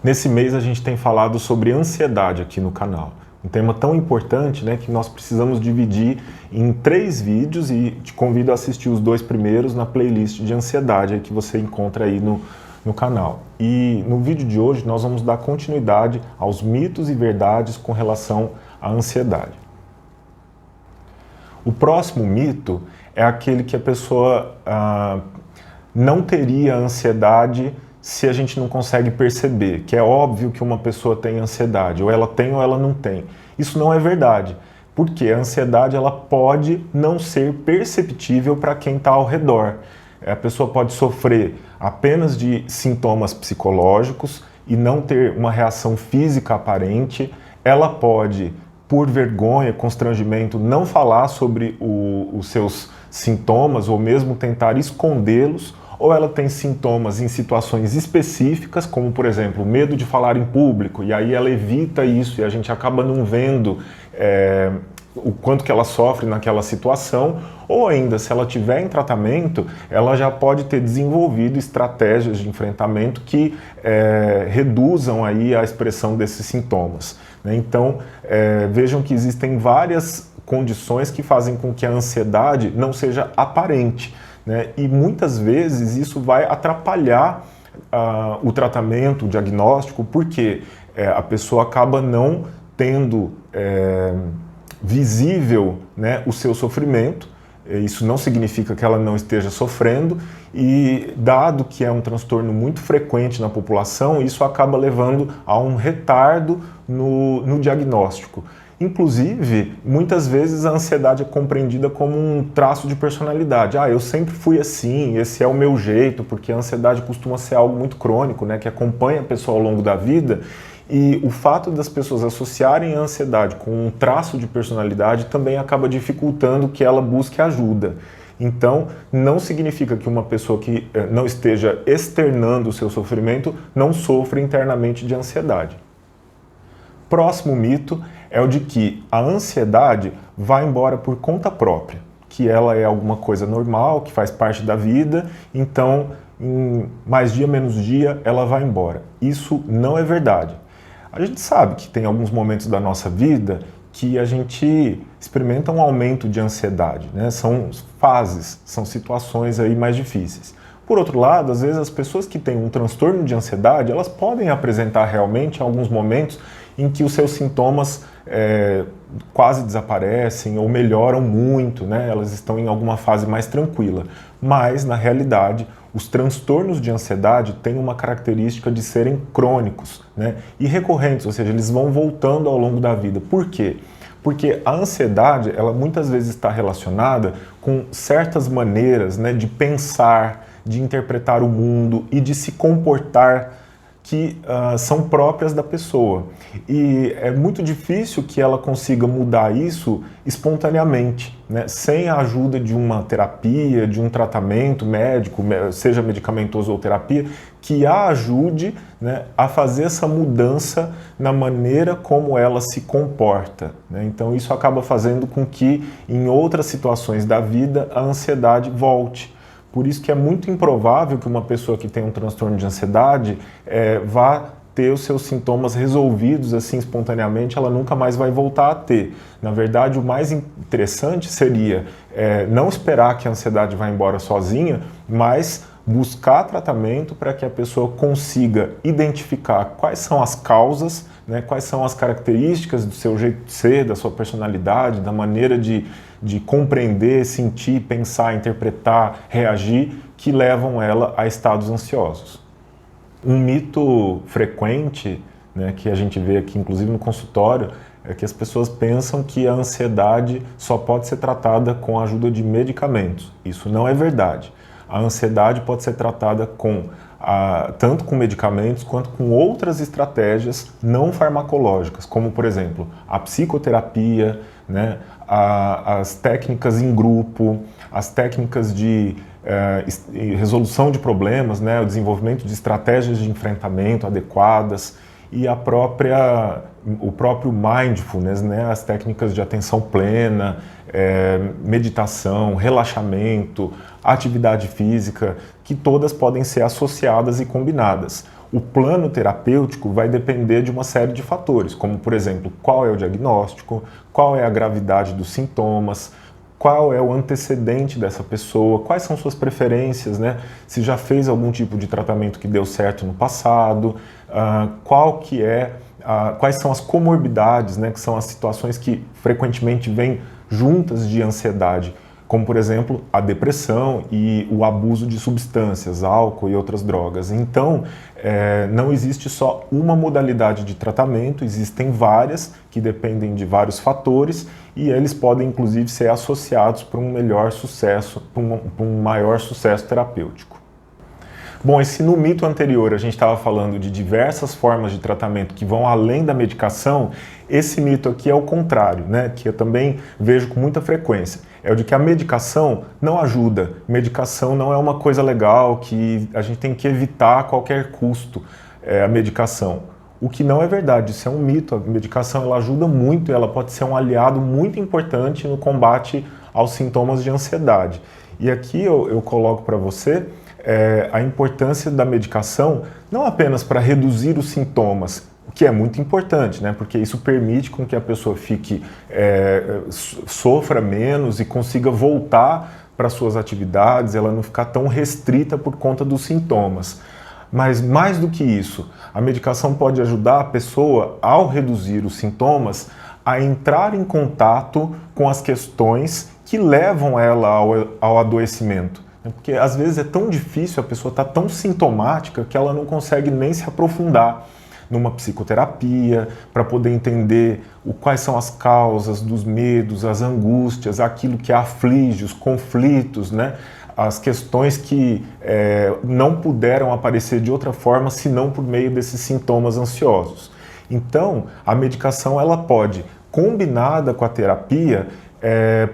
Nesse mês a gente tem falado sobre ansiedade aqui no canal. Um tema tão importante, né, que nós precisamos dividir em 3 vídeos e te convido a assistir os 2 primeiros na playlist de ansiedade aí que você encontra aí no canal. E no vídeo de hoje nós vamos dar continuidade aos mitos e verdades com relação à ansiedade. O próximo mito é aquele que a pessoa não teria ansiedade se a gente não consegue perceber, que é óbvio que uma pessoa tem ansiedade, ou ela não tem. Isso não é verdade, porque a ansiedade ela pode não ser perceptível para quem está ao redor. A pessoa pode sofrer apenas de sintomas psicológicos e não ter uma reação física aparente. Ela pode, por vergonha, constrangimento, não falar sobre os seus sintomas ou mesmo tentar escondê-los, ou ela tem sintomas em situações específicas, como por exemplo, medo de falar em público, e aí ela evita isso e a gente acaba não vendo o quanto que ela sofre naquela situação, ou ainda, se ela tiver em tratamento, ela já pode ter desenvolvido estratégias de enfrentamento que reduzam aí a expressão desses sintomas, né? Então, vejam que existem várias condições que fazem com que a ansiedade não seja aparente, né? E muitas vezes isso vai atrapalhar o tratamento, o diagnóstico, porque a pessoa acaba não tendo visível, né, o seu sofrimento. Isso não significa que ela não esteja sofrendo e, dado que é um transtorno muito frequente na população, isso acaba levando a um retardo no diagnóstico. Inclusive, muitas vezes a ansiedade é compreendida como um traço de personalidade. Eu sempre fui assim, esse é o meu jeito, porque a ansiedade costuma ser algo muito crônico, né, que acompanha a pessoa ao longo da vida. E o fato das pessoas associarem a ansiedade com um traço de personalidade também acaba dificultando que ela busque ajuda. Então, não significa que uma pessoa que não esteja externando o seu sofrimento não sofra internamente de ansiedade. Próximo mito é o de que a ansiedade vai embora por conta própria, que ela é alguma coisa normal, que faz parte da vida, então, em mais dia menos dia, ela vai embora. Isso não é verdade. A gente sabe que tem alguns momentos da nossa vida que a gente experimenta um aumento de ansiedade, né? São fases, são situações aí mais difíceis. Por outro lado, às vezes as pessoas que têm um transtorno de ansiedade, elas podem apresentar realmente em alguns momentos em que os seus sintomas quase desaparecem ou melhoram muito, né? Elas estão em alguma fase mais tranquila. Mas, na realidade, os transtornos de ansiedade têm uma característica de serem crônicos, né, e recorrentes, ou seja, eles vão voltando ao longo da vida. Por quê? Porque a ansiedade, ela muitas vezes está relacionada com certas maneiras, né, de pensar, de interpretar o mundo e de se comportar que são próprias da pessoa. E é muito difícil que ela consiga mudar isso espontaneamente, né? Sem a ajuda de uma terapia, de um tratamento médico, seja medicamentoso ou terapia, que a ajude, né, a fazer essa mudança na maneira como ela se comporta, né? Então isso acaba fazendo com que em outras situações da vida a ansiedade volte. Por isso que é muito improvável que uma pessoa que tem um transtorno de ansiedade vá ter os seus sintomas resolvidos assim espontaneamente, ela nunca mais vai voltar a ter. Na verdade, o mais interessante seria não esperar que a ansiedade vá embora sozinha, mas buscar tratamento para que a pessoa consiga identificar quais são as causas, né, quais são as características do seu jeito de ser, da sua personalidade, da maneira de compreender, sentir, pensar, interpretar, reagir, que levam ela a estados ansiosos. Um mito frequente, né, que a gente vê aqui, inclusive no consultório, é que as pessoas pensam que a ansiedade só pode ser tratada com a ajuda de medicamentos. Isso não é verdade. A ansiedade pode ser tratada tanto com medicamentos quanto com outras estratégias não farmacológicas, como, por exemplo, a psicoterapia, né, as técnicas em grupo, as técnicas de resolução de problemas, né, o desenvolvimento de estratégias de enfrentamento adequadas e o próprio mindfulness, né, as técnicas de atenção plena, meditação, relaxamento, atividade física, que todas podem ser associadas e combinadas. O plano terapêutico vai depender de uma série de fatores, como, por exemplo, qual é o diagnóstico, qual é a gravidade dos sintomas, qual é o antecedente dessa pessoa, quais são suas preferências, né? Se já fez algum tipo de tratamento que deu certo no passado, quais são as comorbidades, né? Que são as situações que frequentemente vêm juntas de ansiedade, como, por exemplo, a depressão e o abuso de substâncias, álcool e outras drogas. Então, não existe só uma modalidade de tratamento, existem várias que dependem de vários fatores e eles podem, inclusive, ser associados para um melhor sucesso, para um maior sucesso terapêutico. Bom, e se no mito anterior a gente estava falando de diversas formas de tratamento que vão além da medicação, esse mito aqui é o contrário, né? Que eu também vejo com muita frequência. É o de que a medicação não ajuda. Medicação não é uma coisa legal, que a gente tem que evitar a qualquer custo a medicação. O que não é verdade, isso é um mito. A medicação ela ajuda muito, ela pode ser um aliado muito importante no combate aos sintomas de ansiedade. E aqui eu coloco para você a importância da medicação não apenas para reduzir os sintomas, o que é muito importante, né? Porque isso permite com que a pessoa sofra menos e consiga voltar para suas atividades, ela não ficar tão restrita por conta dos sintomas. Mas mais do que isso, a medicação pode ajudar a pessoa, ao reduzir os sintomas, a entrar em contato com as questões que levam ela ao adoecimento. Porque às vezes é tão difícil, a pessoa está tão sintomática que ela não consegue nem se aprofundar numa psicoterapia para poder entender quais são as causas dos medos, as angústias, aquilo que a aflige, os conflitos, né? As questões que não puderam aparecer de outra forma senão por meio desses sintomas ansiosos. Então, a medicação ela pode, combinada com a terapia,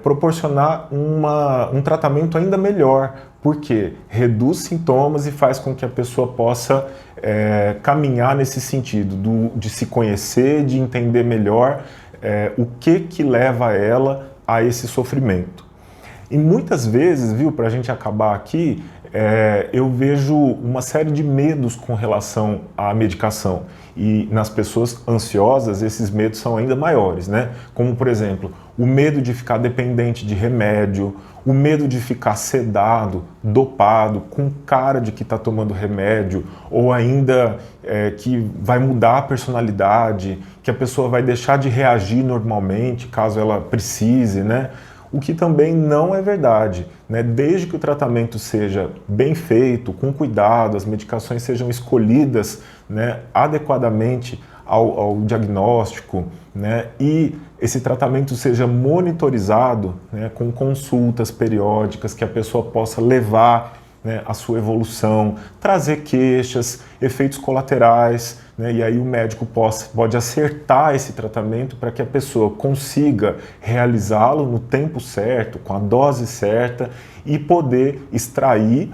proporcionar um tratamento ainda melhor, porque reduz sintomas e faz com que a pessoa possa caminhar nesse sentido de se conhecer, de entender melhor o que leva ela a esse sofrimento. E muitas vezes, viu, para a gente acabar aqui, eu vejo uma série de medos com relação à medicação. E nas pessoas ansiosas, esses medos são ainda maiores, né? Como, por exemplo, o medo de ficar dependente de remédio, o medo de ficar sedado, dopado, com cara de que está tomando remédio, ou ainda que vai mudar a personalidade, que a pessoa vai deixar de reagir normalmente, caso ela precise, né? O que também não é verdade, né? Desde que o tratamento seja bem feito, com cuidado, as medicações sejam escolhidas, né, adequadamente ao diagnóstico, né, e esse tratamento seja monitorizado, né, com consultas periódicas que a pessoa possa levar, né, a sua evolução, trazer queixas, efeitos colaterais, né, e aí o médico pode acertar esse tratamento para que a pessoa consiga realizá-lo no tempo certo, com a dose certa e poder extrair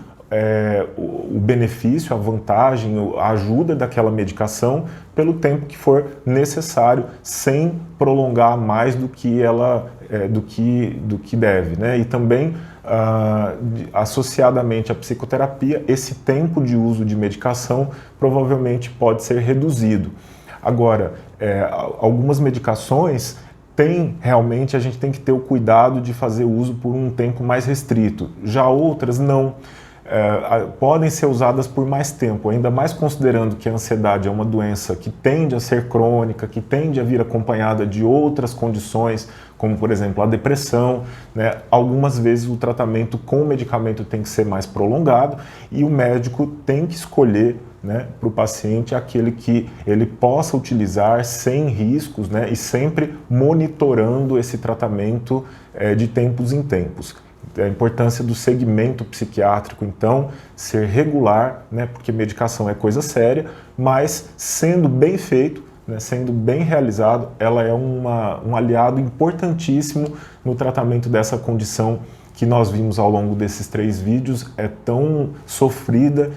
o benefício, a vantagem, a ajuda daquela medicação pelo tempo que for necessário, sem prolongar mais do que do que deve, né? E também associadamente à psicoterapia, esse tempo de uso de medicação provavelmente pode ser reduzido. Agora, algumas medicações realmente a gente tem que ter o cuidado de fazer uso por um tempo mais restrito. Já outras não. Podem ser usadas por mais tempo, ainda mais considerando que a ansiedade é uma doença que tende a ser crônica, que tende a vir acompanhada de outras condições, como por exemplo a depressão, né? Algumas vezes o tratamento com o medicamento tem que ser mais prolongado e o médico tem que escolher, né, para o paciente aquele que ele possa utilizar sem riscos, né, e sempre monitorando esse tratamento de tempos em tempos. A importância do segmento psiquiátrico, então, ser regular, né, porque medicação é coisa séria, mas sendo bem feito, né, sendo bem realizado, ela é um aliado importantíssimo no tratamento dessa condição que nós vimos ao longo desses 3 vídeos, é tão sofrida,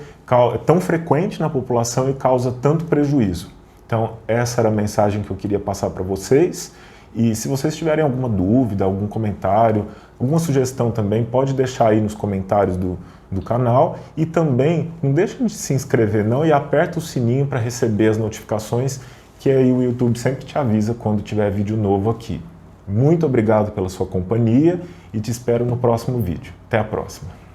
é tão frequente na população e causa tanto prejuízo. Então, essa era a mensagem que eu queria passar para vocês E se vocês tiverem alguma dúvida, algum comentário, alguma sugestão também, pode deixar aí nos comentários do canal. E também não deixa de se inscrever não e aperta o sininho para receber as notificações, que aí o YouTube sempre te avisa quando tiver vídeo novo aqui. Muito obrigado pela sua companhia e te espero no próximo vídeo. Até a próxima!